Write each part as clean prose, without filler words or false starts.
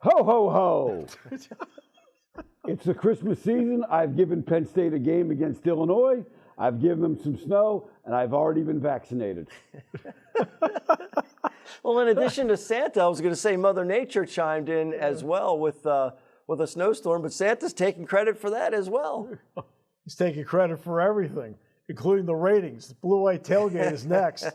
Ho, ho, ho. It's the Christmas season. I've given Penn State a game against Illinois. I've given them some snow, and I've already been vaccinated. Well, in addition to Santa, I was going to say Mother Nature chimed in as well with a snowstorm, but Santa's taking credit for that as well. He's taking credit for everything, including the ratings. The Blue-White Tailgate is next.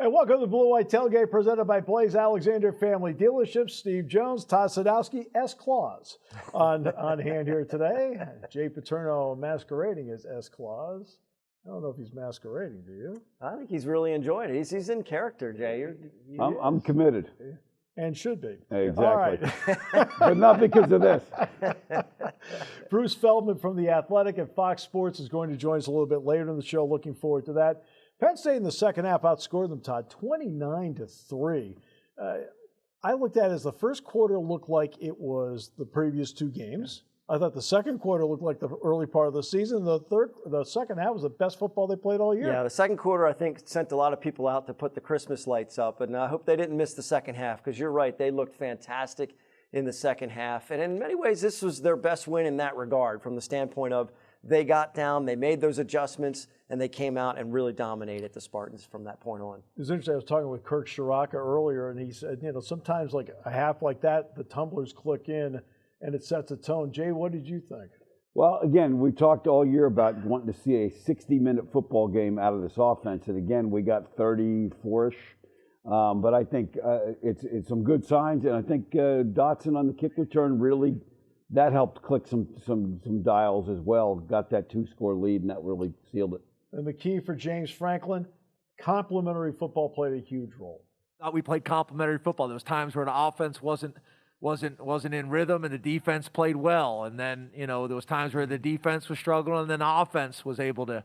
And welcome to the Blue-White Tailgate presented by Blaze Alexander Family Dealerships. Steve Jones, Todd Sadowski, S. Claus on hand here today. Jay Paterno masquerading as S. Claus. I don't know if he's masquerading, do you? I think he's really enjoying it. He's in character, Jay. I'm committed. And should be. Exactly. All right. But not because of this. Bruce Feldman from The Athletic and Fox Sports is going to join us a little bit later in the show. Looking forward to that. Penn State in the second half outscored them, Todd, 29-3. I looked at it as the first quarter looked like it was the previous two games. I thought the second quarter looked like the early part of the season. The second half was the best football they played all year. Yeah, the second quarter, I think, sent a lot of people out to put the Christmas lights up, and I hope they didn't miss the second half because you're right, they looked fantastic in the second half. And in many ways, this was their best win in that regard from the standpoint of they got down, they made those adjustments, and they came out and really dominated the Spartans from that point on. It was interesting. I was talking with Kirk Schierlinger earlier, and he said, sometimes like a half like that, the tumblers click in, and it sets a tone. Jay, what did you think? Well, again, we talked all year about wanting to see a 60-minute football game out of this offense, and again, we got 34-ish. But I think it's some good signs, and I think Dotson on the kick return really that helped click some dials as well. Got that 2-score lead, and that really sealed it. And the key for James Franklin, complementary football played a huge role. We played complementary football. There was times where the offense wasn't in rhythm and the defense played well, and then there was times where the defense was struggling and then the offense was able to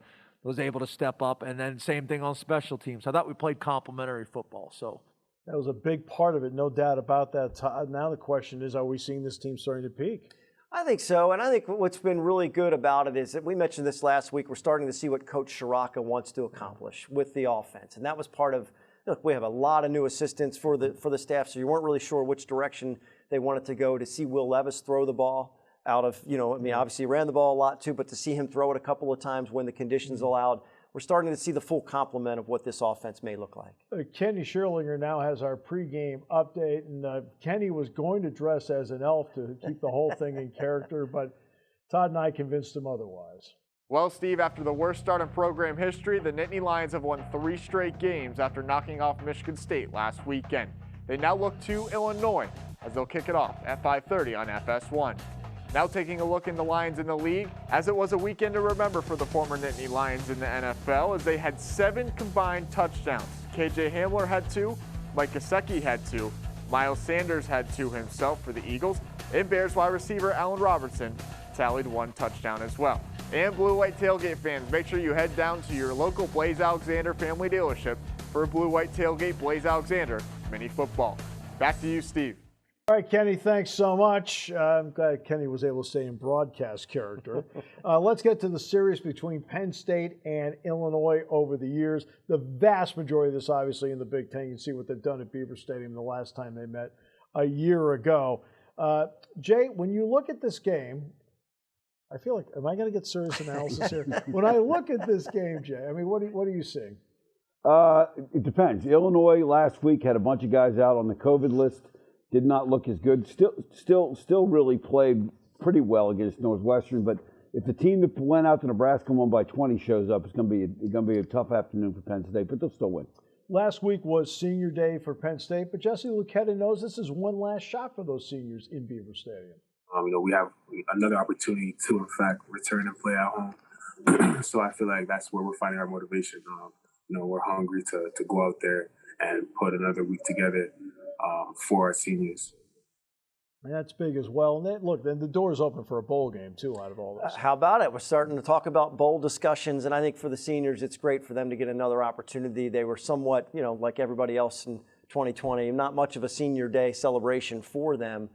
step up, and then same thing on special teams. I thought we played complementary football. So that was a big part of it, no doubt about that, Todd. Now the question is, are we seeing this team starting to peak? I think so, and I think what's been really good about it is that we mentioned this last week. We're starting to see what Coach Schierlinger wants to accomplish with the offense, and that was part of. Look, we have a lot of new assistants for the staff, so you weren't really sure which direction they wanted to go. To see Will Levis throw the ball out of, obviously he ran the ball a lot too, but to see him throw it a couple of times when the conditions allowed, we're starting to see the full complement of what this offense may look like. Kenny Schierlinger now has our pregame update, and Kenny was going to dress as an elf to keep the whole thing in character, but Todd and I convinced him otherwise. Well, Steve, after the worst start in program history, the Nittany Lions have won 3 straight games after knocking off Michigan State last weekend. They now look to Illinois as they'll kick it off at 5:30 on FS1. Now taking a look in the Lions in the league, as it was a weekend to remember for the former Nittany Lions in the NFL, as they had 7 combined touchdowns. KJ Hamler had 2, Mike Gesicki had 2, Miles Sanders had 2 himself for the Eagles, and Bears wide receiver Allen Robertson tallied 1 touchdown as well. And Blue-White Tailgate fans, make sure you head down to your local Blaze Alexander family dealership for a Blue-White Tailgate Blaze Alexander mini football. Back to you, Steve. All right, Kenny, thanks so much. I'm glad Kenny was able to stay in broadcast character. Let's get to the series between Penn State and Illinois over the years. The vast majority of this, obviously, in the Big Ten. You can see what they've done at Beaver Stadium the last time they met a year ago. Jay, when you look at this game, I feel like, am I going to get serious analysis here? When I look at this game, Jay, I mean, what are you seeing? It depends. Illinois last week had a bunch of guys out on the COVID list. Did not look as good. Still really played pretty well against Northwestern. But if the team that went out to Nebraska and won by 20 shows up, it's going to be a tough afternoon for Penn State. But they'll still win. Last week was senior day for Penn State, but Jesse Luketa knows this is one last shot for those seniors in Beaver Stadium. We have another opportunity to, in fact, return and play at home. So I feel like that's where we're finding our motivation. We're hungry to go out there and put another week together for our seniors. And that's big as well. And look, then the door's open for a bowl game, too, out of all this. How about it? We're starting to talk about bowl discussions, and I think for the seniors, it's great for them to get another opportunity. They were somewhat, like everybody else in 2020, not much of a senior day celebration for them.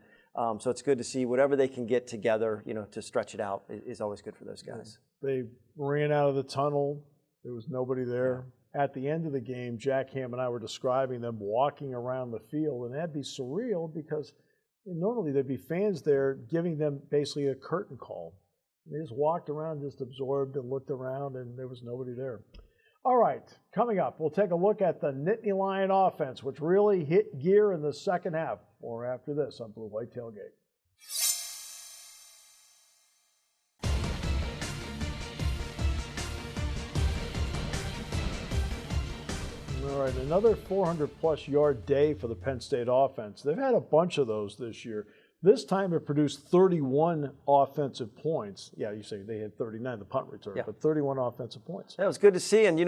So it's good to see whatever they can get together, to stretch it out is always good for those guys. They ran out of the tunnel. There was nobody there. At the end of the game, Jack Ham and I were describing them walking around the field, and that'd be surreal because normally there'd be fans there giving them basically a curtain call. They just walked around, just absorbed and looked around, and there was nobody there. All right, coming up, we'll take a look at the Nittany Lion offense, which really hit gear in the second half. Or after this on Blue White Tailgate. All right, another 400-plus yard day for the Penn State offense. They've had a bunch of those this year. This time it produced 31 offensive points. Yeah, you say they had 39, the punt return, but 31 offensive points. That was good to see. And,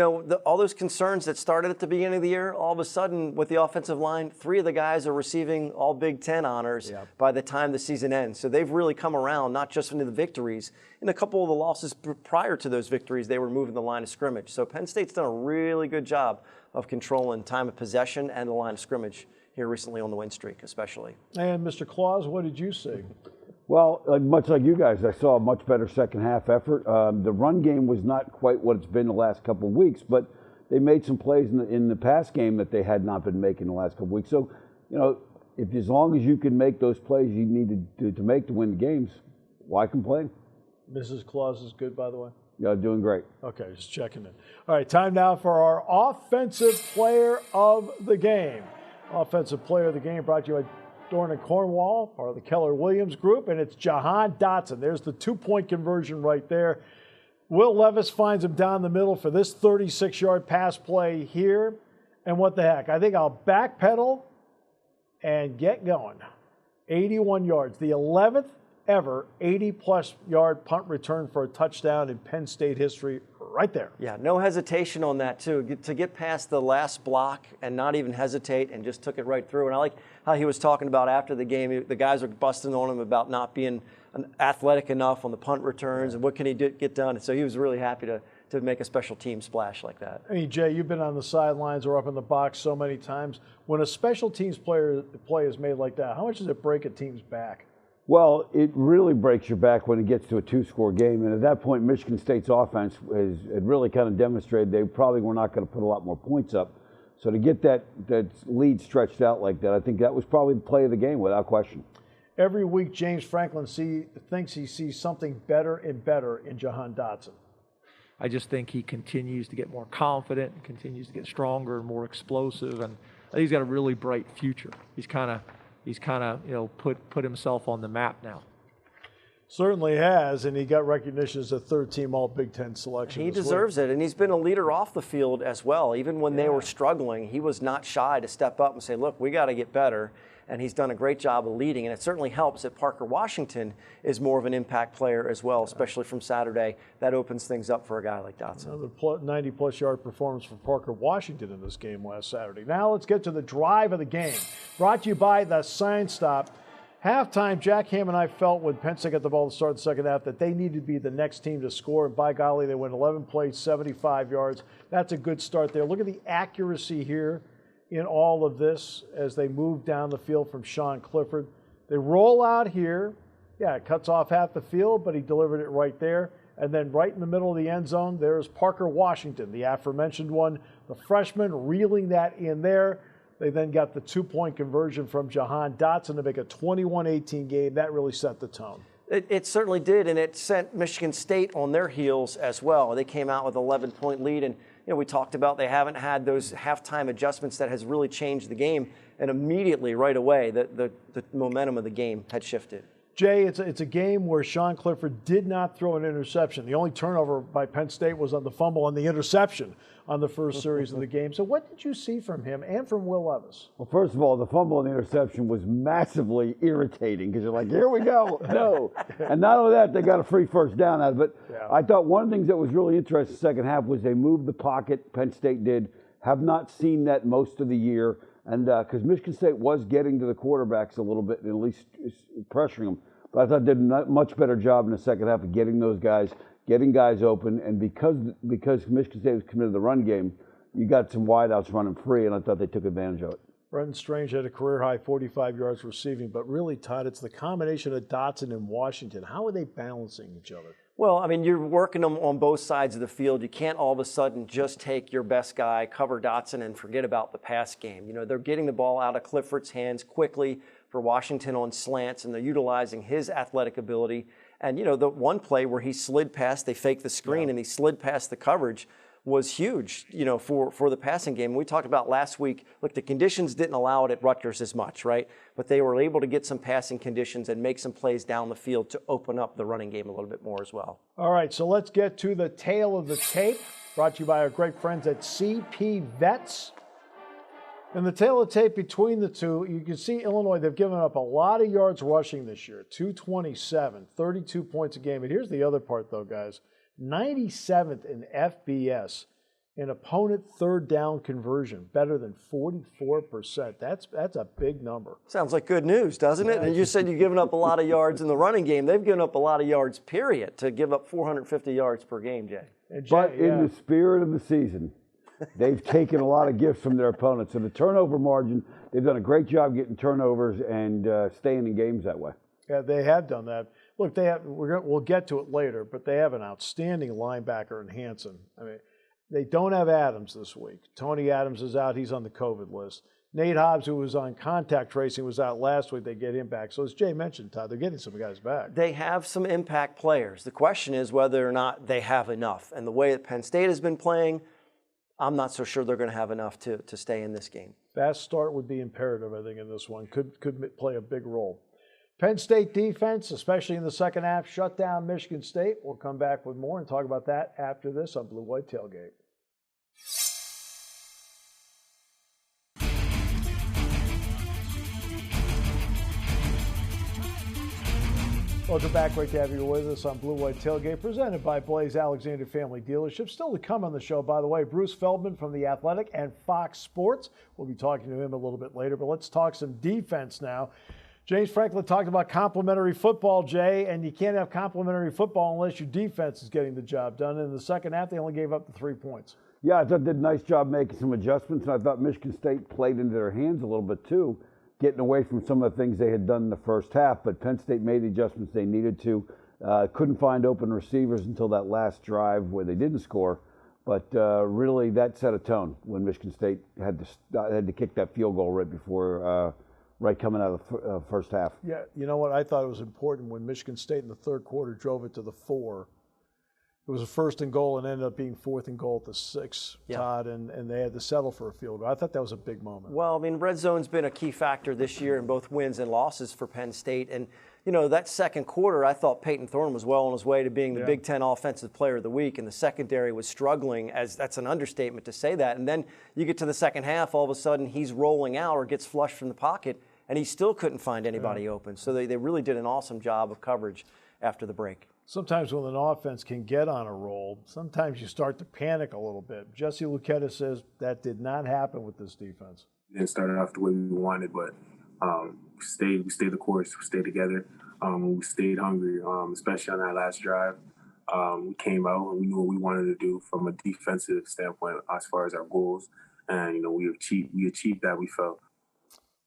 all those concerns that started at the beginning of the year, all of a sudden with the offensive line, 3 of the guys are receiving all Big Ten honors by the time the season ends. So they've really come around, not just into the victories. In a couple of the losses prior to those victories, they were moving the line of scrimmage. So Penn State's done a really good job of controlling time of possession and the line of scrimmage here recently on the win streak especially. And Mr. Claus, what did you see? Well, much like you guys, I saw a much better second half effort. The run game was not quite what it's been the last couple of weeks, but they made some plays in the pass game that they had not been making the last couple of weeks. So, if as long as you can make those plays you need to make to win the games, why complain? Mrs. Claus is good, by the way. Yeah, doing great. Okay, just checking in. All right, time now for our offensive player of the game. Offensive player of the game brought to you by Dorn and Cornwall, part of the Keller Williams Group, and it's Jahan Dotson. There's the 2-point conversion right there. Will Levis finds him down the middle for this 36-yard pass play here. And what the heck? I think I'll backpedal and get going. 81 yards, the 11th ever 80-plus yard punt return for a touchdown in Penn State history right there. Yeah, no hesitation on that, too. To get past the last block and not even hesitate and just took it right through. And I like how he was talking about after the game, the guys were busting on him about not being athletic enough on the punt returns and what can he get done. And so he was really happy to make a special team splash like that. I mean, Jay, you've been on the sidelines or up in the box so many times. When a special teams play is made like that, how much does it break a team's back? Well, it really breaks your back when it gets to a 2-score game. And at that point, Michigan State's offense had really kind of demonstrated they probably were not going to put a lot more points up. So to get that lead stretched out like that, I think that was probably the play of the game without question. Every week, James Franklin thinks he sees something better and better in Jahan Dotson. I just think he continues to get more confident, continues to get stronger and more explosive, and I think he's got a really bright future. He's kind of put himself on the map now. Certainly has, and he got recognition as a third-team All-Big Ten selection. He deserves it, and he's been a leader off the field as well. Even when they were struggling, he was not shy to step up and say, look, we got to get better, and he's done a great job of leading, and it certainly helps that Parker Washington is more of an impact player as well, especially from Saturday. That opens things up for a guy like Dotson. Another 90-plus yard performance for Parker Washington in this game last Saturday. Now let's get to the drive of the game. Brought to you by the Sign Stop. Halftime, Jack Ham and I felt when Penn State got the ball to start the second half that they needed to be the next team to score. And by golly, they went 11 plays, 75 yards. That's a good start there. Look at the accuracy here in all of this as they move down the field from Sean Clifford. They roll out here. Yeah, it cuts off half the field, but he delivered it right there. And then right in the middle of the end zone, there's Parker Washington, the aforementioned one, the freshman, reeling that in there. They then got the 2-point conversion from Jahan Dotson to make a 21-18 game. That really set the tone. It certainly did, and it sent Michigan State on their heels as well. They came out with an 11-point lead, and we talked about they haven't had those halftime adjustments that has really changed the game, and immediately, right away, the momentum of the game had shifted. Jay, it's a game where Sean Clifford did not throw an interception. The only turnover by Penn State was on the fumble on the interception on the first series of the game. So what did you see from him and from Will Levis? Well, first of all, the fumble and the interception was massively irritating because you're like, here we go, no. And not only that, they got a free first down out of it. Yeah. I thought one of the things that was really interesting the second half was they moved the pocket, Penn State did. Have not seen that most of the year. And because Michigan State was getting to the quarterbacks a little bit, and at least pressuring them. But I thought they did a much better job in the second half of getting those guys, getting guys open. And because Michigan State was committed to the run game, you got some wideouts running free, and I thought they took advantage of it. Brenton Strange had a career-high 45 yards receiving, but really, Todd, it's the combination of Dotson and Washington. How are they balancing each other? Well, I mean, you're working them on both sides of the field. You can't all of a sudden just take your best guy, cover Dotson, and forget about the pass game. You know, they're getting the ball out of Clifford's hands quickly for Washington on slants, and they're utilizing his athletic ability. And, you know, the one play where he slid past, they faked the screen, and he slid past the coverage was huge, you know, for the passing game. We talked about last week, look, the conditions didn't allow it at Rutgers as much, right? But they were able to get some passing conditions and make some plays down the field to open up the running game a little bit more as well. All right, so let's get to the tail of the tape, brought to you by our great friends at CP Vets. In the tail of the tape between the two, you can see Illinois, they've given up a lot of yards rushing this year, 227, 32 points a game. And here's the other part, though, guys. 97th in FBS in opponent third down conversion, better than 44%. That's a big number. Sounds like good news, doesn't it? And you said you've given up a lot of yards in the running game. They've given up a lot of yards, period, to give up 450 yards per game, Jay. But in the spirit of the season, they've taken a lot of gifts from their opponents. So the turnover margin, they've done a great job getting turnovers and staying in games that way. Yeah, they have done that. Look, they have. We'll get to it later, but they have an outstanding linebacker in Hansen. I mean, they don't have Adams this week. Tony Adams is out. He's on the COVID list. Nate Hobbs, who was on contact tracing, was out last week. They get him back. So as Jay mentioned, Todd, they're getting some guys back. They have some impact players. The question is whether or not they have enough. And the way that Penn State has been playing, I'm not so sure they're going to have enough to stay in this game. Fast start would be imperative, I think, in this one. Could play a big role. Penn State defense, especially in the second half, shut down Michigan State. We'll come back with more and talk about that after this on Blue White Tailgate. Welcome back. Great to have you with us on Blue White Tailgate, presented by Blaze Alexander Family Dealership. Still to come on the show, by the way, Bruce Feldman from The Athletic and Fox Sports. We'll be talking to him a little bit later, but let's talk some defense now. James Franklin talked about complementary football, Jay, and you can't have complementary football unless your defense is getting the job done. In the second half, they only gave up the 3 points. Yeah, I thought they did a nice job making some adjustments, and I thought Michigan State played into their hands a little bit too, getting away from some of the things they had done in the first half. But Penn State made the adjustments they needed to. Couldn't find open receivers until that last drive where they didn't score. But really, that set a tone when Michigan State had to kick that field goal right before. Right coming out of the first half. Yeah, you know what? I thought it was important when Michigan State in the third quarter drove it to the 4. It was a 1st and goal and ended up being 4th and goal at the 6, yeah. Todd, and they had to settle for a field goal. I thought that was a big moment. Well, I mean, red zone's been a key factor this year in both wins and losses for Penn State. And, you know, that second quarter, I thought Peyton Thorne was well on his way to being the Big Ten Offensive Player of the Week, and the secondary was struggling, as that's an understatement to say that. And then you get to the second half, all of a sudden he's rolling out or gets flushed from the pocket, and he still couldn't find anybody open. So they really did an awesome job of coverage after the break. Sometimes when an offense can get on a roll, sometimes you start to panic a little bit. Jesse Lucchetta says that did not happen with this defense. It didn't start off the way we wanted, but we stayed the course. We stayed together. We stayed hungry, especially on that last drive. We came out and we knew what we wanted to do from a defensive standpoint as far as our goals. And, you know, we achieved that, we felt.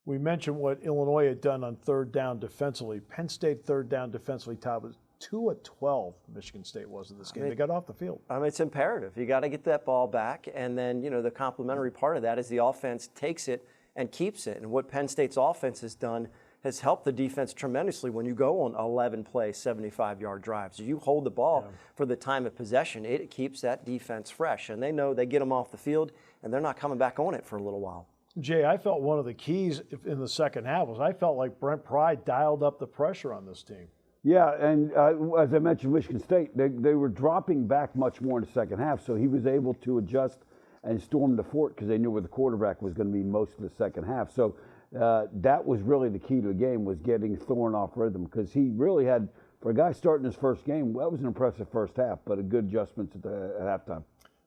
We mentioned what Illinois had done on third down defensively. Penn State third down defensively, Todd, was 2 of 12 Michigan State was in this game. They got off the field. I mean, it's imperative. You got to get that ball back, and then, you know, the complementary part of that is the offense takes it and keeps it. And what Penn State's offense has done has helped the defense tremendously when you go on 11-play, 75-yard drives. You hold the ball for the time of possession, it keeps that defense fresh. And they know they get them off the field, and they're not coming back on it for a little while. Jay, I felt one of the keys in the second half was I felt like Brent Pry dialed up the pressure on this team. Yeah, and as I mentioned, Michigan State, they were dropping back much more in the second half, so he was able to adjust and storm the fort because they knew where the quarterback was going to be most of the second half. So that was really the key to the game, was getting Thorne off rhythm, because he really had, for a guy starting his first game, that was an impressive first half, but a good adjustments at halftime.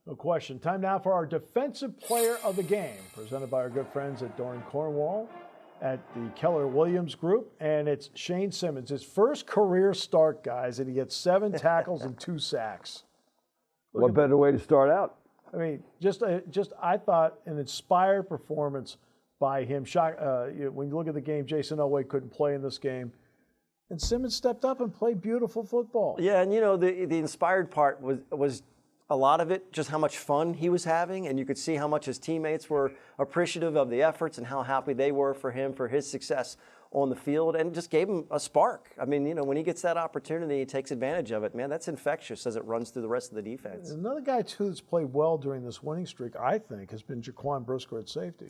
No question. Time now for our Defensive Player of the Game, presented by our good friends at Doran Cornwall at the Keller Williams Group. And it's Shane Simmons. His first career start, guys, and he gets 7 tackles and 2 sacks. What better way to start out? I mean, I thought an inspired performance by him. When you look at the game, Jason Elway couldn't play in this game. And Simmons stepped up and played beautiful football. Yeah, and the inspired part was a lot of it just how much fun he was having, and you could see how much his teammates were appreciative of the efforts and how happy they were for him for his success on the field, and just gave him a spark. I mean, when he gets that opportunity, he takes advantage of it. Man, that's infectious as it runs through the rest of the defense. Another guy, too, that's played well during this winning streak, I think, has been Jaquan Brisker at safety.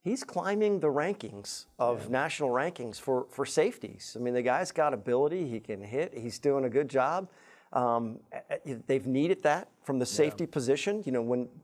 He's climbing the rankings of national rankings for safeties. I mean, the guy's got ability. He can hit. He's doing a good job. They've needed that from the safety position,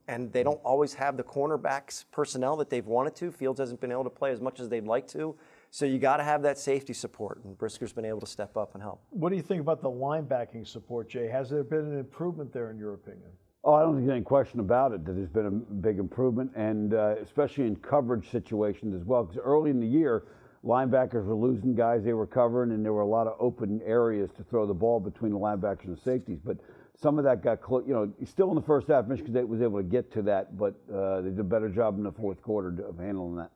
and they don't always have the cornerbacks personnel that they've wanted to. Fields hasn't been able to play as much as they'd like to. So you got to have that safety support, and Brisker's been able to step up and help. What do you think about the linebacking support, Jay? Has there been an improvement there in your opinion? Oh, I don't think there's any question about it that there's been a big improvement, and especially in coverage situations as well. Because early in the year, linebackers were losing guys they were covering, and there were a lot of open areas to throw the ball between the linebackers and safeties. But some of that got close. Still in the first half, Michigan State was able to get to that, but they did a better job in the fourth quarter of handling that.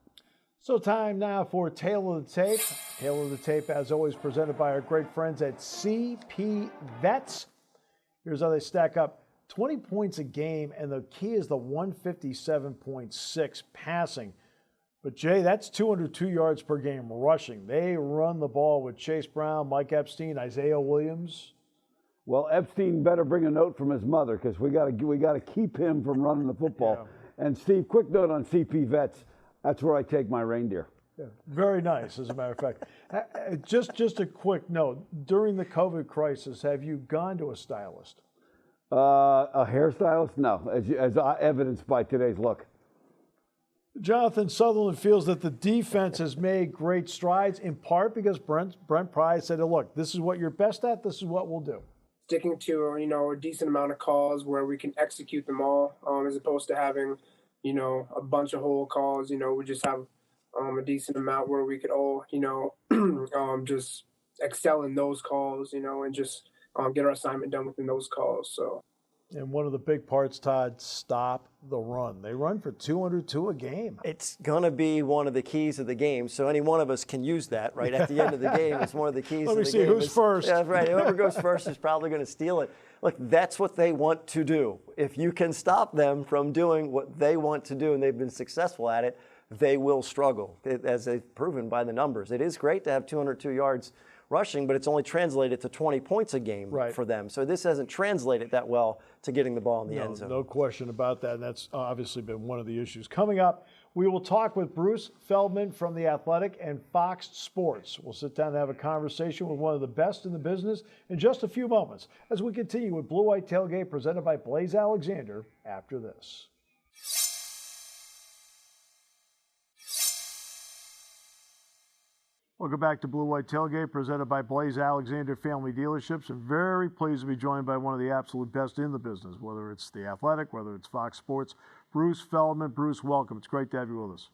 So time now for Tail of the Tape. Tail of the Tape, as always, presented by our great friends at CP Vets. Here's how they stack up. 20 points a game, and the key is the 157.6 passing. But, Jay, that's 202 yards per game rushing. They run the ball with Chase Brown, Mike Epstein, Isaiah Williams. Well, Epstein better bring a note from his mother because we got to keep him from running the football. Yeah. And, Steve, quick note on CP Vets. That's where I take my reindeer. Yeah, very nice, as a matter of fact. Just a quick note. During the COVID crisis, have you gone to a stylist? A hairstylist? No, as evidenced by today's look. Jonathan Sutherland feels that the defense has made great strides, in part because Brent Pry said, look, this is what you're best at, this is what we'll do. Sticking to, a decent amount of calls where we can execute them all, as opposed to having, a bunch of whole calls. We just have a decent amount where we could all, just excel in those calls, and just get our assignment done within those calls. So. And one of the big parts, Todd, stop the run. They run for 202 a game. It's going to be one of the keys of the game, so any one of us can use that, right? At the end of the game, it's one of the keys of the game. Let me see, who's first? Yeah, right. Whoever goes first is probably going to steal it. Look, that's what they want to do. If you can stop them from doing what they want to do, and they've been successful at it, they will struggle, as they've proven by the numbers. It is great to have 202 yards rushing, but it's only translated to 20 points a game for them. So this hasn't translated that well to getting the ball in the end zone. No question about that. And that's obviously been one of the issues. Coming up, we will talk with Bruce Feldman from The Athletic and Fox Sports. We'll sit down and have a conversation with one of the best in the business in just a few moments as we continue with Blue White Tailgate presented by Blaze Alexander after this. Welcome back to Blue White Tailgate, presented by Blaze Alexander Family Dealerships. I'm very pleased to be joined by one of the absolute best in the business, whether it's The Athletic, whether it's Fox Sports. Bruce Feldman. Bruce, welcome. It's great to have you with us.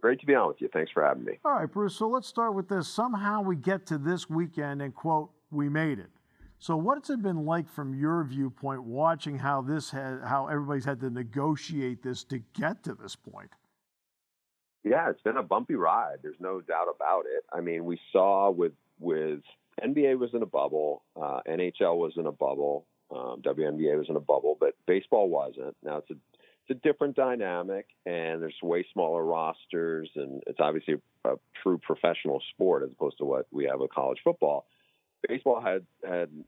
Great to be on with you. Thanks for having me. All right, Bruce, so let's start with this. Somehow we get to this weekend and, quote, we made it. So what's it been like from your viewpoint, watching how everybody's had to negotiate this to get to this point? Yeah, it's been a bumpy ride. There's no doubt about it. I mean, we saw with NBA was in a bubble, NHL was in a bubble, WNBA was in a bubble, but baseball wasn't. Now it's a different dynamic, and there's way smaller rosters, and it's obviously a true professional sport as opposed to what we have with college football. Baseball had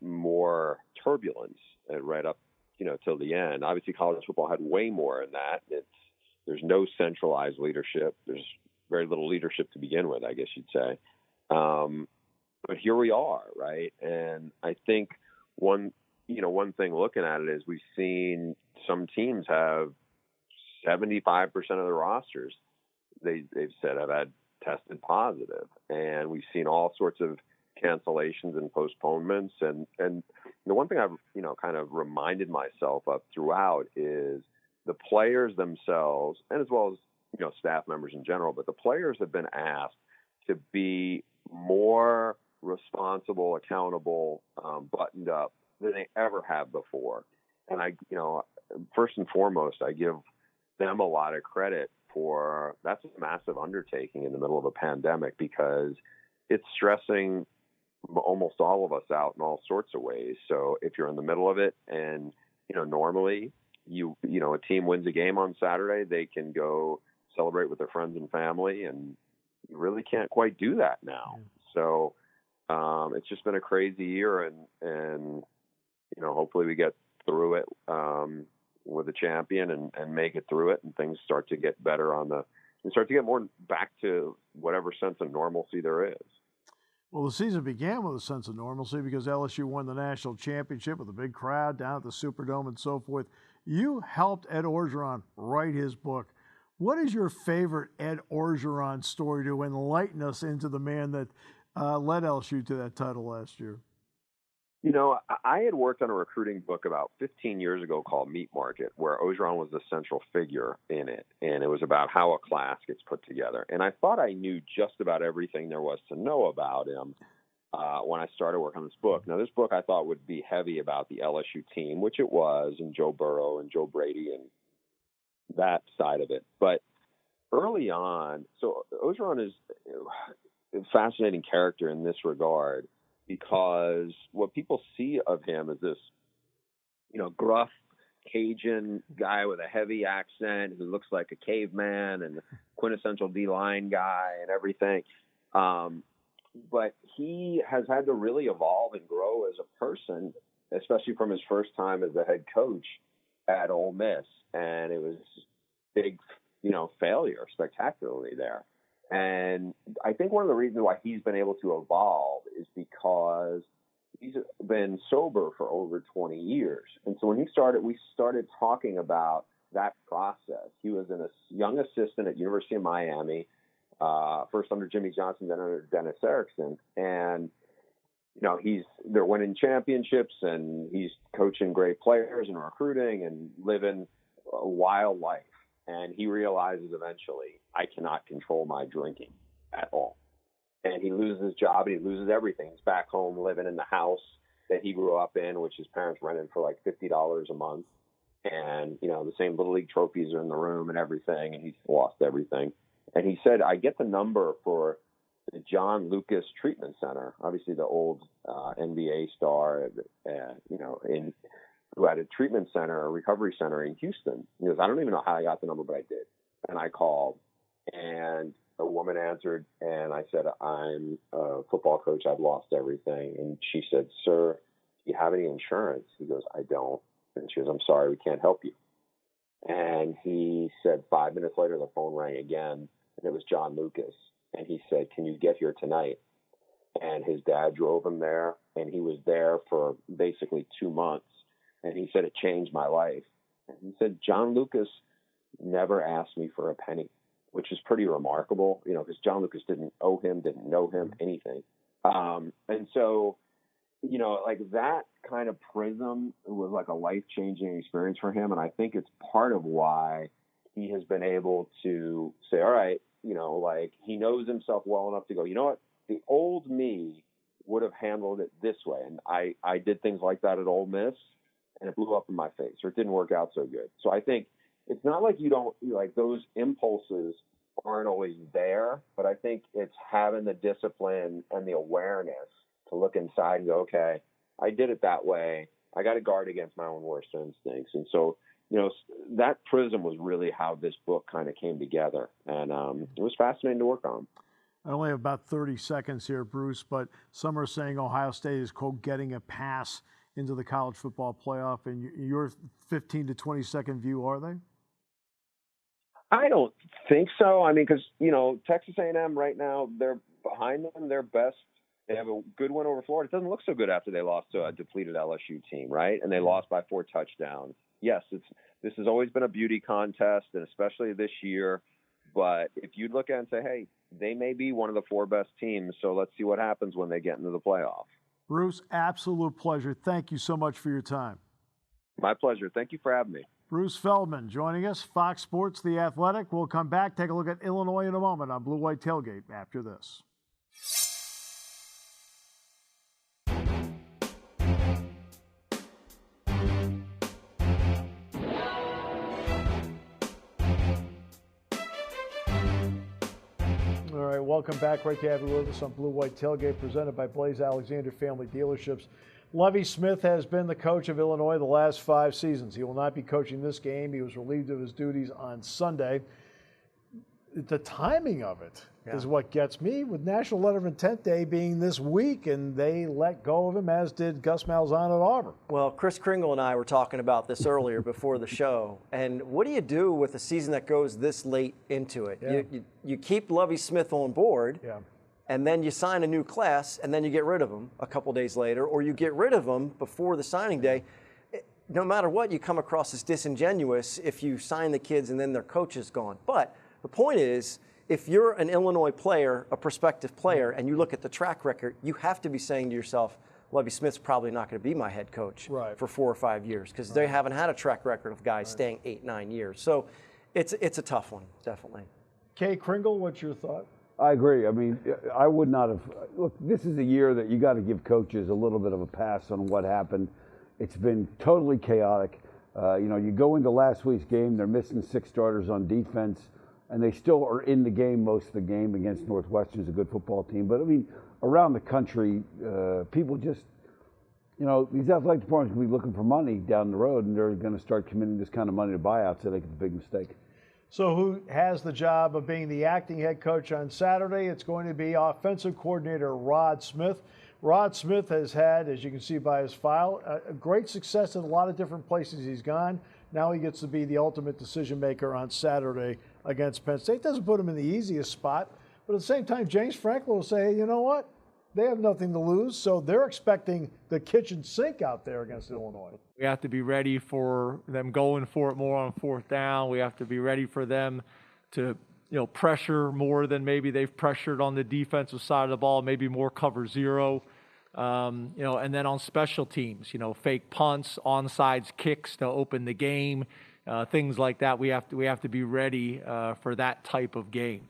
more turbulence right up, till the end. Obviously, college football had way more in that. There's no centralized leadership. There's very little leadership to begin with, I guess you'd say. But here we are, right? And I think one thing looking at it is we've seen some teams have 75% of the rosters they've said have had tested positive, and we've seen all sorts of cancellations and postponements, and the one thing I've, kind of reminded myself of throughout is the players themselves, and as well as, staff members in general, but the players have been asked to be more responsible, accountable, buttoned up than they ever have before. And first and foremost, I give them a lot of credit for that's a massive undertaking in the middle of a pandemic, because it's stressing almost all of us out in all sorts of ways. So if you're in the middle of it and, normally a team wins a game on Saturday, they can go celebrate with their friends and family, and you really can't quite do that now. So it's just been a crazy year, and hopefully we get through it with a champion and make it through it, and things start to get better and start to get more back to whatever sense of normalcy there is. Well, the season began with a sense of normalcy because LSU won the national championship with a big crowd down at the Superdome and so forth. You helped Ed Orgeron write his book. What is your favorite Ed Orgeron story to enlighten us into the man that led LSU to that title last year? I had worked on a recruiting book about 15 years ago called Meat Market, where Orgeron was the central figure in it. And it was about how a class gets put together. And I thought I knew just about everything there was to know about him when I started working on this book. Now, this book I thought would be heavy about the LSU team, which it was, and Joe Burrow and Joe Brady and that side of it. But early on, so Orgeron is a fascinating character in this regard, because what people see of him is this, gruff Cajun guy with a heavy accent who looks like a caveman and quintessential D-line guy and everything. But he has had to really evolve and grow as a person, especially from his first time as the head coach at Ole Miss. And it was big, failure spectacularly there. And I think one of the reasons why he's been able to evolve is because he's been sober for over 20 years. And so when he started, we started talking about that process. He was a young assistant at University of Miami, first under Jimmy Johnson, then under Dennis Erickson. And, they're winning championships, and he's coaching great players and recruiting and living a wild life. And he realizes eventually, I cannot control my drinking at all. And he loses his job, and he loses everything. He's back home living in the house that he grew up in, which his parents rented for like $50 a month. And, the same Little League trophies are in the room and everything, and he's lost everything. And he said, I get the number for the John Lucas Treatment Center, obviously the old NBA star, who had a treatment center, a recovery center in Houston. He goes, I don't even know how I got the number, but I did. And I called, and a woman answered, and I said, I'm a football coach. I've lost everything. And she said, sir, do you have any insurance? He goes, I don't. And she goes, I'm sorry, we can't help you. And he said 5 minutes later, the phone rang again, and it was John Lucas. And he said, can you get here tonight? And his dad drove him there, and he was there for basically 2 months. And he said, it changed my life. And he said, John Lucas never asked me for a penny, which is pretty remarkable, because John Lucas didn't owe him, didn't know him, anything. And so, like that kind of prism was like a life-changing experience for him. And I think it's part of why he has been able to say, all right, like he knows himself well enough to go, you know what, the old me would have handled it this way. And I did things like that at Ole Miss, and it blew up in my face, or it didn't work out so good. So I think it's not like those impulses aren't always there, but I think it's having the discipline and the awareness to look inside and go, okay, I did it that way. I got to guard against my own worst instincts. And so, that prism was really how this book kind of came together. And it was fascinating to work on. I only have about 30 seconds here, Bruce, but some are saying Ohio State is, quote, getting a pass into the college football playoff. In your 15 to 20 second view, are they? I don't think so. I mean, because, Texas A&M right now, they're behind them. They're best. They have a good win over Florida. It doesn't look so good after they lost to a depleted LSU team, right? And they lost by 4 touchdowns. Yes, this has always been a beauty contest, and especially this year. But if you look at it and say, hey, they may be one of the 4 best teams, so let's see what happens when they get into the playoff. Bruce, absolute pleasure. Thank you so much for your time. My pleasure. Thank you for having me. Bruce Feldman joining us, Fox Sports, The Athletic. We'll come back, take a look at Illinois in a moment on Blue White Tailgate after this. All right, welcome back. Great to have you with us on Blue White Tailgate, presented by Blaze Alexander Family Dealerships. Lovie Smith has been the coach of Illinois the last 5 seasons. He will not be coaching this game. He was relieved of his duties on Sunday. The timing of it is what gets me, with National Letter of Intent Day being this week, and they let go of him, as did Gus Malzahn at Auburn. Well, Chris Kringle and I were talking about this earlier before the show. And what do you do with a season that goes this late into it? Yeah. You keep Lovie Smith on board. Yeah. And then you sign a new class, and then you get rid of them a couple days later, or you get rid of them before the signing day. No matter what, you come across as disingenuous if you sign the kids and then their coach is gone. But the point is, if you're an Illinois player, a prospective player, and you look at the track record, you have to be saying to yourself, Lovie Smith's probably not going to be my head coach for 4 or 5 years, because they haven't had a track record of guys staying 8, 9 years. So it's a tough one, definitely. Kay Kringle, what's your thought? I agree. I mean, I would not have. Look, this is a year that you got to give coaches a little bit of a pass on what happened. It's been totally chaotic. You go into last week's game, they're missing 6 starters on defense, and they still are in the game most of the game against Northwestern, who's a good football team. But I mean, around the country, people just, these athletic departments will be looking for money down the road, and they're going to start committing this kind of money to buyouts. I think it's a big mistake. So who has the job of being the acting head coach on Saturday? It's going to be offensive coordinator Rod Smith. Rod Smith has had, as you can see by his file, a great success in a lot of different places he's gone. Now he gets to be the ultimate decision maker on Saturday against Penn State. Doesn't put him in the easiest spot, but at the same time, James Franklin will say, you know what? They have nothing to lose, so they're expecting the kitchen sink out there against Illinois. We have to be ready for them going for it more on 4th down. We have to be ready for them to, pressure more than maybe they've pressured on the defensive side of the ball, maybe more cover 0. And then on special teams, fake punts, onside kicks to open the game, things like that. We have to be ready for that type of game.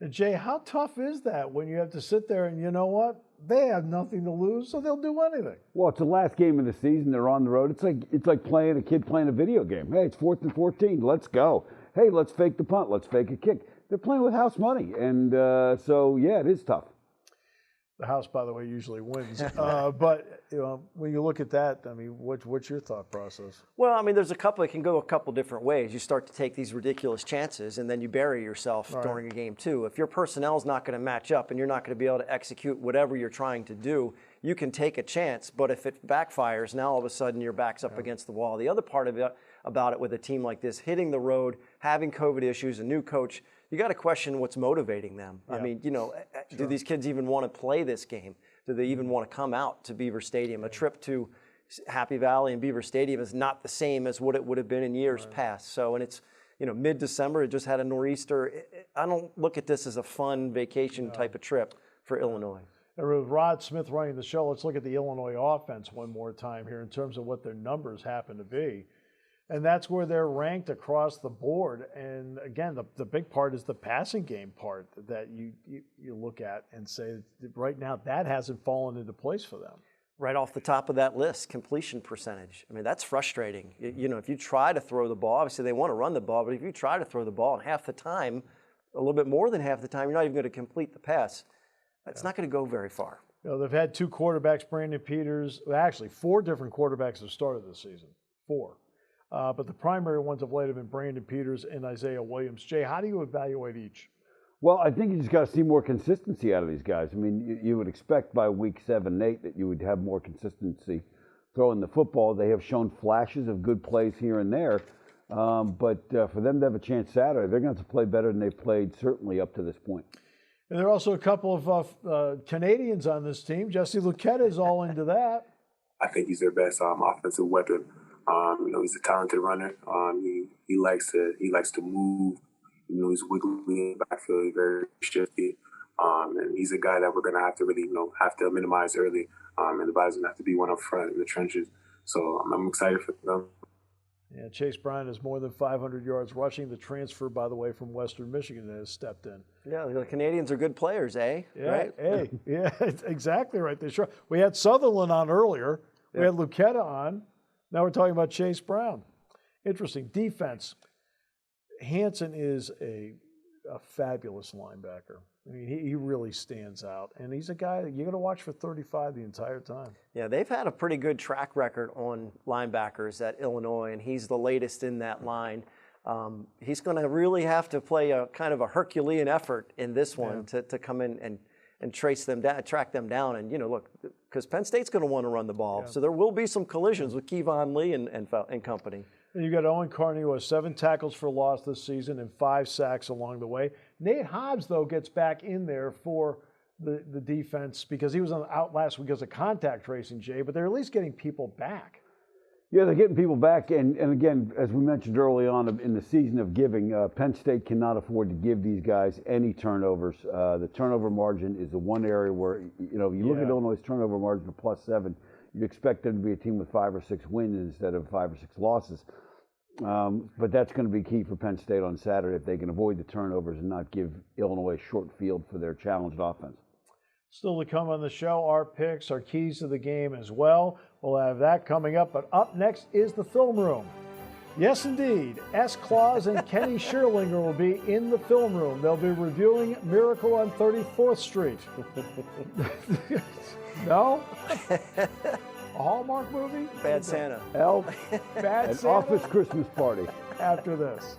And Jay, how tough is that when you have to sit there and you know what? They have nothing to lose, so they'll do anything. Well, it's the last game of the season. They're on the road. It's like playing a kid playing a video game. Hey, it's 4th and 14. Let's go. Hey, let's fake the punt. Let's fake a kick. They're playing with house money, and so yeah, it is tough. The house, by the way, usually wins. But when you look at that, I mean, what's your thought process? Well, I mean, it can go a couple different ways. You start to take these ridiculous chances, and then you bury yourself during a game too. If your personnel is not going to match up and you're not going to be able to execute whatever you're trying to do, you can take a chance. But if it backfires, now all of a sudden your back's up against the wall. The other part of it about it with a team like this, hitting the road, having COVID issues, a new coach, you got to question what's motivating them. I mean, do these kids even want to play this game? Do they even want to come out to Beaver Stadium? A trip to Happy Valley and Beaver Stadium is not the same as what it would have been in years past. So, and it's, mid-December, it just had a nor'easter. I don't look at this as a fun vacation type of trip for Illinois. And with Rod Smith running the show, let's look at the Illinois offense one more time here in terms of what their numbers happen to be. And that's where they're ranked across the board. And again, the big part is the passing game part that you look at and say, right now, that hasn't fallen into place for them. Right off the top of that list, completion percentage. I mean, that's frustrating. If you try to throw the ball, obviously they want to run the ball, but if you try to throw the ball, and half the time, a little bit more than half the time, you're not even going to complete the pass. It's not going to go very far. They've had 2 quarterbacks, Brandon Peters, actually 4 different quarterbacks have started this season, 4. But the primary ones of late have been Brandon Peters and Isaiah Williams. Jay, how do you evaluate each? Well, I think you just got to see more consistency out of these guys. I mean, you would expect by week 7, 8 that you would have more consistency throwing the football. They have shown flashes of good plays here and there, but for them to have a chance Saturday, they're going to have to play better than they've played certainly up to this point. And there are also a couple of Canadians on this team. Jesse Lucchetta is all into that. I think he's their best offensive weapon. He's a talented runner. He likes to move. He's wiggly in the backfield, very shifty. And he's a guy that we're gonna have to really, have to minimize early. and the body's going to have to be one up front in the trenches. So I'm excited for them. Yeah, Chase Bryant has more than 500 yards rushing. The transfer, by the way, from Western Michigan has stepped in. Yeah, the Canadians are good players, eh? Yeah, right? hey, yeah, exactly right. They sure. We had Sutherland on earlier. We had Lucetta on. Now we're talking about Chase Brown. Interesting. Defense. Hansen is a fabulous linebacker. I mean, he really stands out. And he's a guy that you're going to watch for 35 the entire time. Yeah, they've had a pretty good track record on linebackers at Illinois, and he's the latest in that line. He's going to really have to play a kind of a Herculean effort in this one to come in and trace them down, track them down. And, look, because Penn State's going to want to run the ball. So there will be some collisions with Kevon Lee and company. And you got Owen Carney, who has 7 tackles for loss this season and 5 sacks along the way. Nate Hobbs, though, gets back in there for the defense because he was out last week because of contact tracing, Jay, but they're at least getting people back. Yeah, they're getting people back. And again, as we mentioned early on in the season of giving, Penn State cannot afford to give these guys any turnovers. The turnover margin is the one area where, if you look at Illinois' turnover margin of +7, you'd expect them to be a team with 5 or 6 wins instead of 5 or 6 losses. But that's going to be key for Penn State on Saturday if they can avoid the turnovers and not give Illinois a short field for their challenged offense. Still to come on the show, our picks, our keys to the game as well. We'll have that coming up. But up next is the film room. Yes, indeed. S. Claus and Kenny Schierlinger will be in the film room. They'll be reviewing Miracle on 34th Street. No? A Hallmark movie? Bad Santa. Elf. Bad An Santa? office Christmas party. After this.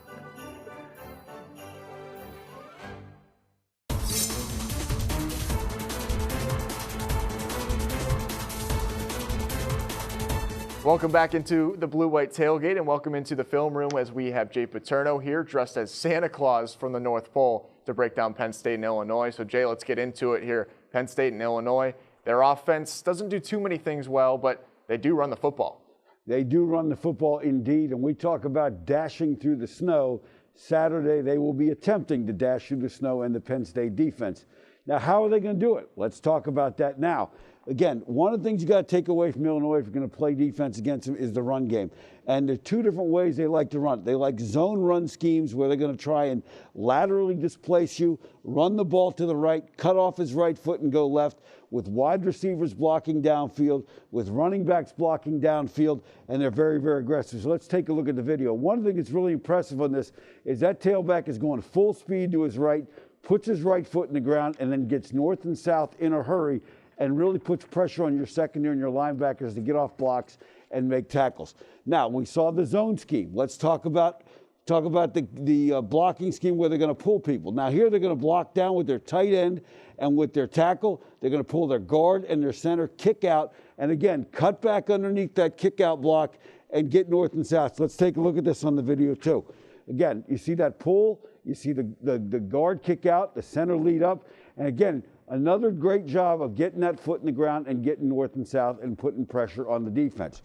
Welcome back into the Blue-White Tailgate and welcome into the film room as we have Jay Paterno here dressed as Santa Claus from the North Pole to break down Penn State and Illinois. So Jay, let's get into it here. Penn State and Illinois, their offense doesn't do too many things well, but they do run the football. They do run the football indeed, and we talk about dashing through the snow. Saturday, they will be attempting to dash through the snow in the Penn State defense. Now, how are they going to do it? Let's talk about that now. Again, one of the things you got to take away from Illinois if you're going to play defense against them is the run game. And there are 2 different ways they like to run. They like zone run schemes where they're going to try and laterally displace you, run the ball to the right, cut off his right foot and go left, with wide receivers blocking downfield, with running backs blocking downfield, and they're very, very aggressive. So let's take a look at the video. One thing that's really impressive on this is that tailback is going full speed to his right, puts his right foot in the ground, and then gets north and south in a hurry and really puts pressure on your secondary and your linebackers to get off blocks and make tackles. Now, we saw the zone scheme. Let's talk about the blocking scheme where they're going to pull people. Now, here they're going to block down with their tight end and with their tackle. They're going to pull their guard and their center, kick out, and again, cut back underneath that kick out block and get north and south. So let's take a look at this on the video too. Again, you see that pull, you see the guard kick out, the center lead up, and again, another great job of getting that foot in the ground and getting north and south and putting pressure on the defense.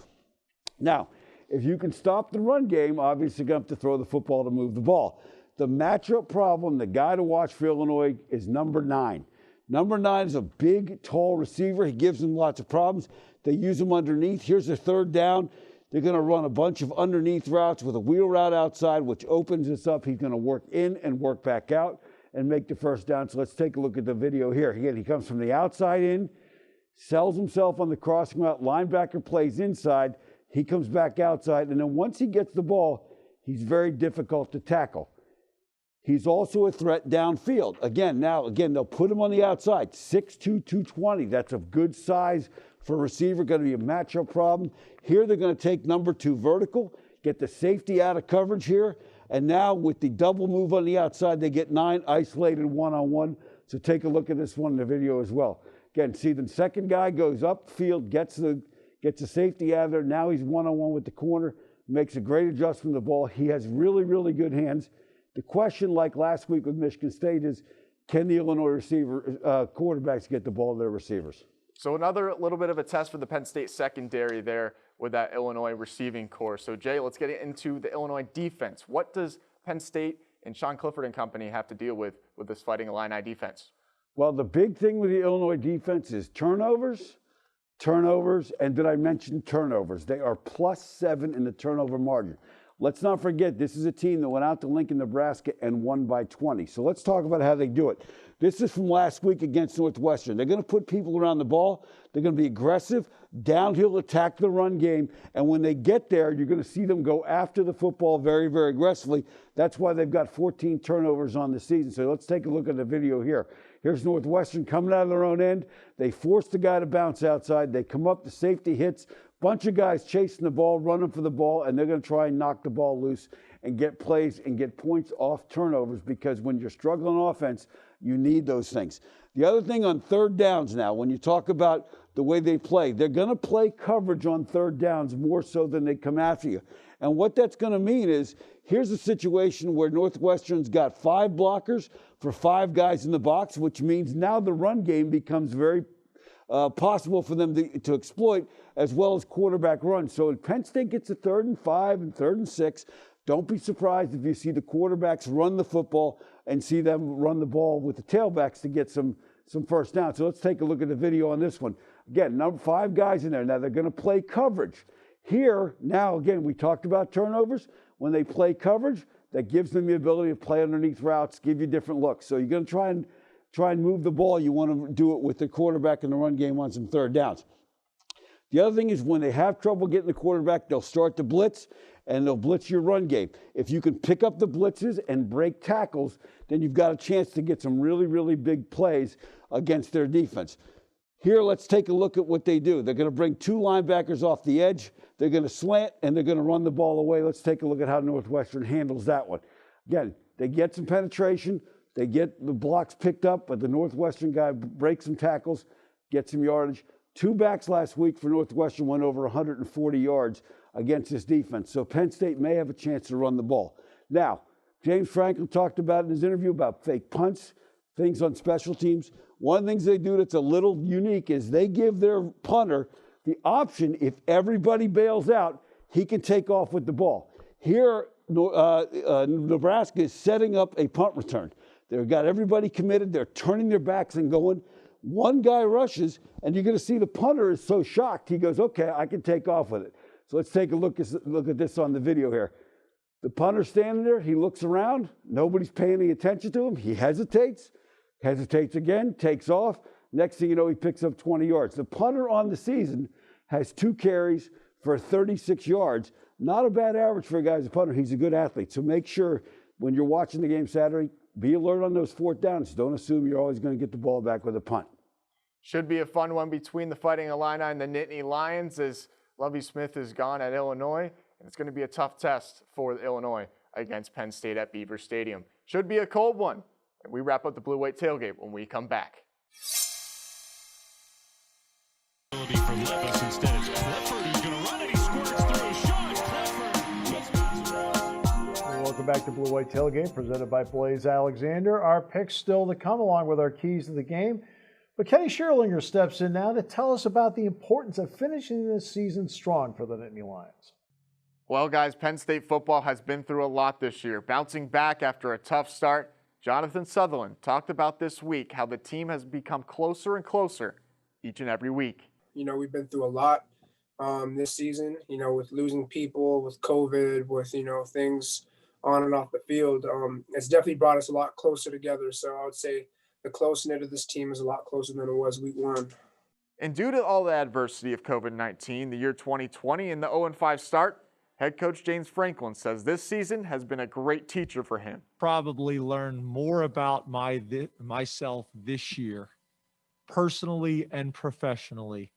Now, if you can stop the run game, obviously you're going to have to throw the football to move the ball. The matchup problem, the guy to watch for Illinois is number 9. Number 9 is a big, tall receiver. He gives them lots of problems. They use him underneath. Here's a 3rd down. They're going to run a bunch of underneath routes with a wheel route outside, which opens this up. He's going to work in and work back out and make the 1st down. So let's take a look at the video here. Again, he comes from the outside in, sells himself on the crossing route. Linebacker plays inside. He comes back outside. And then once he gets the ball, he's very difficult to tackle. He's also a threat downfield. Again, they'll put him on the outside. 6'2", 220. That's a good size for a receiver. Going to be a matchup problem. Here they're going to take number 2 vertical, get the safety out of coverage here. And now with the double move on the outside, they get 9 isolated one-on-one. So take a look at this one in the video as well. Again, see the second guy goes upfield, gets the safety out of there. Now he's one-on-one with the corner, makes a great adjustment to the ball. He has really, really good hands. The question, like last week with Michigan State, is can the Illinois quarterbacks get the ball to their receivers? So another little bit of a test for the Penn State secondary there with that Illinois receiving core. So Jay, let's get into the Illinois defense. What does Penn State and Sean Clifford and company have to deal with this Fighting Illini defense? Well, the big thing with the Illinois defense is turnovers, turnovers, and did I mention turnovers? They are +7 in the turnover margin. Let's not forget, this is a team that went out to Lincoln, Nebraska and won by 20. So let's talk about how they do it. This is from last week against Northwestern. They're going to put people around the ball. They're going to be aggressive, downhill attack the run game. And when they get there, you're going to see them go after the football very, very aggressively. That's why they've got 14 turnovers on the season. So let's take a look at the video here. Here's Northwestern coming out of their own end. They force the guy to bounce outside. They come up, the safety hits. Bunch of guys chasing the ball, running for the ball, and they're going to try and knock the ball loose and get plays and get points off turnovers, because when you're struggling on offense, you need those things. The other thing on third downs now, when you talk about the way they play, they're going to play coverage on third downs more so than they come after you. And what that's going to mean is, here's a situation where Northwestern's got 5 blockers for 5 guys in the box, which means now the run game becomes very possible for them to exploit, as well as quarterback runs. So if Penn State gets a 3rd and 5 and 3rd and 6, don't be surprised if you see the quarterbacks run the football and see them run the ball with the tailbacks to get some first down. So let's take a look at the video on this one. Again, 5 guys in there. Now they're going to play coverage. Here, now again, we talked about turnovers. When they play coverage, that gives them the ability to play underneath routes, give you different looks. So you're going to try and move the ball. You want to do it with the quarterback in the run game on some third downs. The other thing is, when they have trouble getting the quarterback, they'll start to blitz, and they'll blitz your run game. If you can pick up the blitzes and break tackles, then you've got a chance to get some really, really big plays against their defense. Here, let's take a look at what they do. They're going to bring 2 linebackers off the edge. They're going to slant, and they're going to run the ball away. Let's take a look at how Northwestern handles that one. Again, they get some penetration. They get the blocks picked up, but the Northwestern guy breaks some tackles, gets some yardage. 2 backs last week for Northwestern went over 140 yards against this defense. So Penn State may have a chance to run the ball. Now, James Franklin talked about in his interview about fake punts, things on special teams. One of the things they do that's a little unique is they give their punter the option, if everybody bails out, he can take off with the ball. Here, Nebraska is setting up a punt return. They've got everybody committed. They're turning their backs and going. One guy rushes, and you're going to see the punter is so shocked. He goes, okay, I can take off with it. So let's take a look at this on the video here. The punter's standing there. He looks around. Nobody's paying any attention to him. He hesitates again, takes off. Next thing you know, he picks up 20 yards. The punter on the season has 2 carries for 36 yards. Not a bad average for a guy who's a punter. He's a good athlete. So make sure when you're watching the game Saturday, be alert on those 4th downs. Don't assume you're always going to get the ball back with a punt. Should be a fun one between the Fighting Illini and the Nittany Lions, as Lovie Smith is gone at Illinois, and it's going to be a tough test for Illinois against Penn State at Beaver Stadium. Should be a cold one. And we wrap up the Blue-White Tailgate when we come back. For Levis instead, it's Clifford who's going to run it. He squirts through a shot. Clifford. Welcome back to Blue White Tailgate, presented by Blaze Alexander. Our picks still to come, along with our keys to the game. But Kenny Schierlinger steps in now to tell us about the importance of finishing this season strong for the Nittany Lions. Well, guys, Penn State football has been through a lot this year. Bouncing back after a tough start, Jonathan Sutherland talked about this week how the team has become closer and closer each and every week. You know, we've been through a lot this season, you know, with losing people, with COVID, with, you know, things on and off the field. It's definitely brought us a lot closer together. So I would say the close-knit of this team is a lot closer than it was week 1. And due to all the adversity of COVID-19, the year 2020 and the 0-5 start, head coach James Franklin says this season has been a great teacher for him. Probably learned more about myself this year, personally and professionally,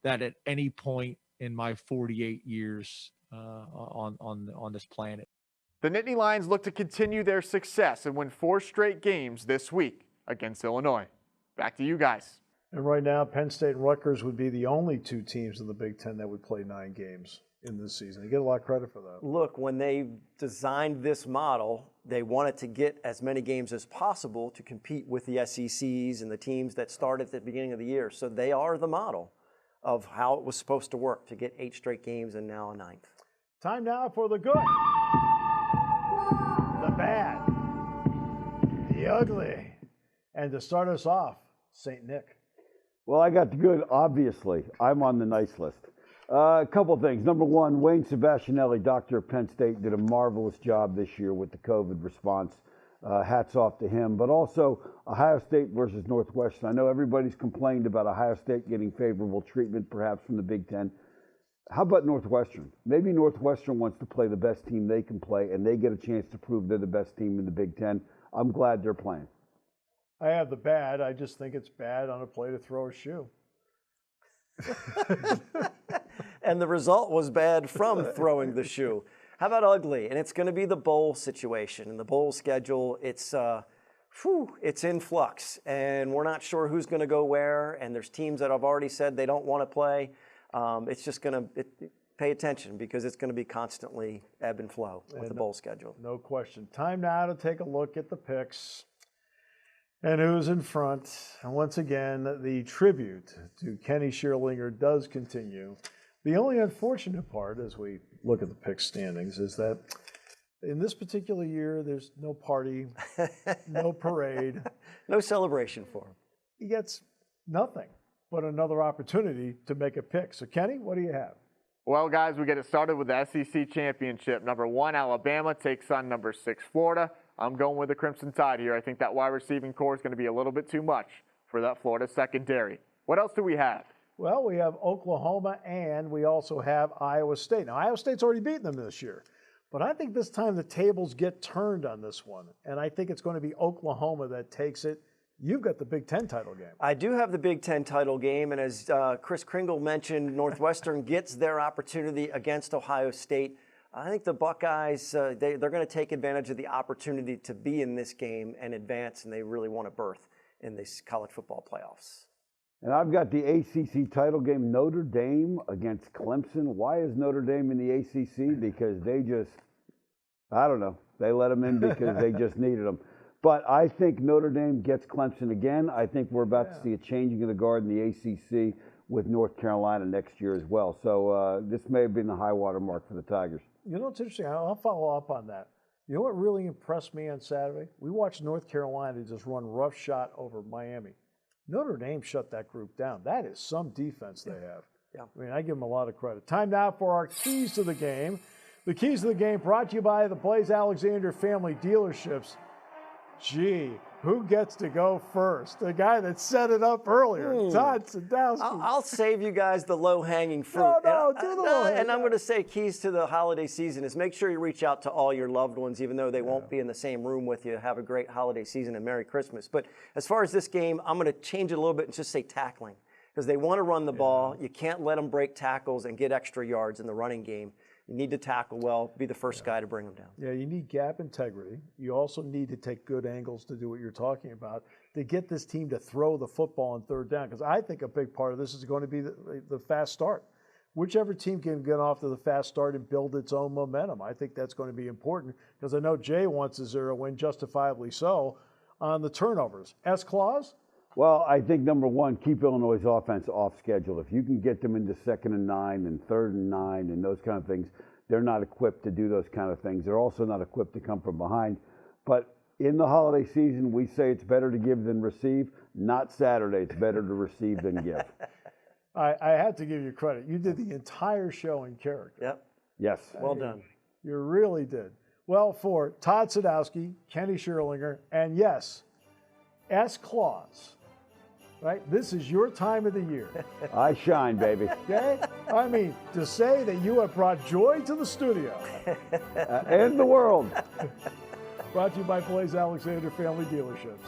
than at any point in my 48 years on this planet. The Nittany Lions look to continue their success and win 4 straight games this week against Illinois. Back to you guys. And right now, Penn State and Rutgers would be the only 2 teams in the Big Ten that would play 9 games in this season. You get a lot of credit for that. Look, when they designed this model, they wanted to get as many games as possible to compete with the SECs and the teams that started at the beginning of the year. So they are the model of how it was supposed to work, to get 8 straight games and now a 9th. Time now for the good, the bad, the ugly. And to start us off, St. Nick. Well, I got the good, obviously. I'm on the nice list. A couple of things. Number one, Wayne Sebastianelli, doctor of Penn State, did a marvelous job this year with the COVID response. Hats off to him. But also, Ohio State versus Northwestern. I know everybody's complained about Ohio State getting favorable treatment, perhaps from the Big Ten. How about Northwestern? Maybe Northwestern wants to play the best team they can play, and they get a chance to prove they're the best team in the Big Ten. I'm glad they're playing. I have the bad. I just think it's bad on a play to throw a shoe. And the result was bad from throwing the shoe. How about ugly? And it's going to be the bowl situation. And the bowl schedule, it's in flux. And we're not sure who's going to go where. And there's teams that have already said they don't want to play. It's just going to pay attention because it's going to be constantly ebb and flow with the bowl schedule. No question. Time now to take a look at the picks and who's in front. And once again, the tribute to Kenny Schierlinger does continue. The only unfortunate part as we look at the pick standings is that in this particular year, there's no party, no parade. No celebration for him. He gets nothing but another opportunity to make a pick. So, Kenny, what do you have? Well, guys, we get it started with the SEC Championship. Number 1, Alabama takes on number 6, Florida. I'm going with the Crimson Tide here. I think that wide receiving core is going to be a little bit too much for that Florida secondary. What else do we have? Well, we have Oklahoma, and we also have Iowa State. Now, Iowa State's already beaten them this year, but I think this time the tables get turned on this one, and I think it's going to be Oklahoma that takes it. You've got the Big Ten title game. I do have the Big Ten title game, and as Chris Kringle mentioned, Northwestern gets their opportunity against Ohio State. I think the Buckeyes, they're going to take advantage of the opportunity to be in this game and advance, and they really want a berth in this college football playoffs. And I've got the ACC title game, Notre Dame against Clemson. Why is Notre Dame in the ACC? Because they just, I don't know, they let them in because they just needed them. But I think Notre Dame gets Clemson again. I think we're about to see a changing of the guard in the ACC with North Carolina next year as well. So this may have been the high water mark for the Tigers. You know what's interesting? I'll follow up on that. You know what really impressed me on Saturday? We watched North Carolina just run roughshod over Miami. Notre Dame shut that group down. That is some defense they have. Yeah. I mean, I give them a lot of credit. Time now for our keys to the game. The keys to the game brought to you by the Blaze Alexander Family Dealerships. Gee, who gets to go first? The guy that set it up earlier, Todd Sadowski. I'll save you guys the low-hanging fruit. No, do the low-hanging. And I'm going to say keys to the holiday season is make sure you reach out to all your loved ones, even though they won't be in the same room with you. Have a great holiday season and Merry Christmas. But as far as this game, I'm going to change it a little bit and just say tackling. Because they want to run the ball. You can't let them break tackles and get extra yards in the running game. You need to tackle well, be the first guy to bring them down. Yeah, you need gap integrity. You also need to take good angles to do what you're talking about to get this team to throw the football on third down. Because I think a big part of this is going to be the fast start. Whichever team can get off to the fast start and build its own momentum, I think that's going to be important. Because I know Jay wants a 0-win, justifiably so, on the turnovers. S-Claus? Well, I think number one, keep Illinois' offense off schedule. If you can get them into 2nd and 9 and 3rd and 9 and those kind of things, they're not equipped to do those kind of things. They're also not equipped to come from behind. But in the holiday season, we say it's better to give than receive. Not Saturday. It's better to receive than give. I had to give you credit. You did the entire show in character. Yep. Yes. Well done. You really did. Well, for Todd Sadowski, Kenny Schierlinger, and yes, S-Claus. Right? This is your time of the year. I shine, baby. Okay? I mean, to say that you have brought joy to the studio. And the world. Brought to you by Blaze Alexander Family Dealerships.